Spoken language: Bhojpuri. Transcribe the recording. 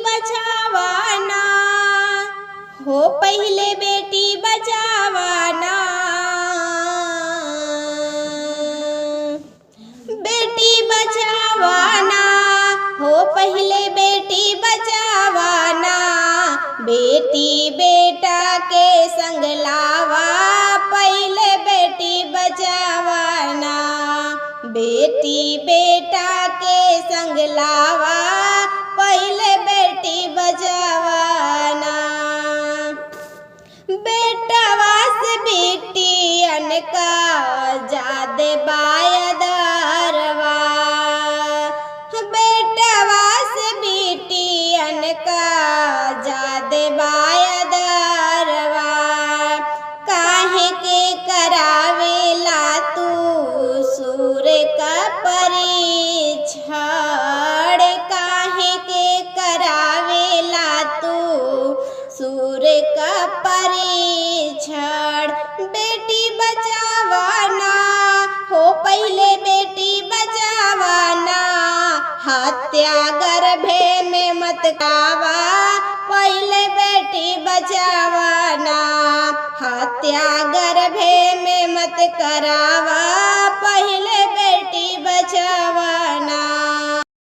बचावाना हो, पहले बेटी बचावाना। बेटी बचावाना हो, पहले बेटी बचावाना। बेटी बेटा के संग लावा, पहले बेटी बचावाना। बेटी बेटा के संग लावा, पहले बेटी बचावाना। बेटवा से बेटियन का जादे बायदरवा, बेटवा से बेटियन का जादे बायदरवा। काहे के करावेला तू सूर्य का परीक्षण, काहे के करावेला तू सूर्य का परीक्षण। बेटी बचावाना हो, पहले बेटी बचावाना। हत्या गर्भे में मत करावा, पहले बेटी बचावाना। हत्या गर्भे में मत करावा, पहले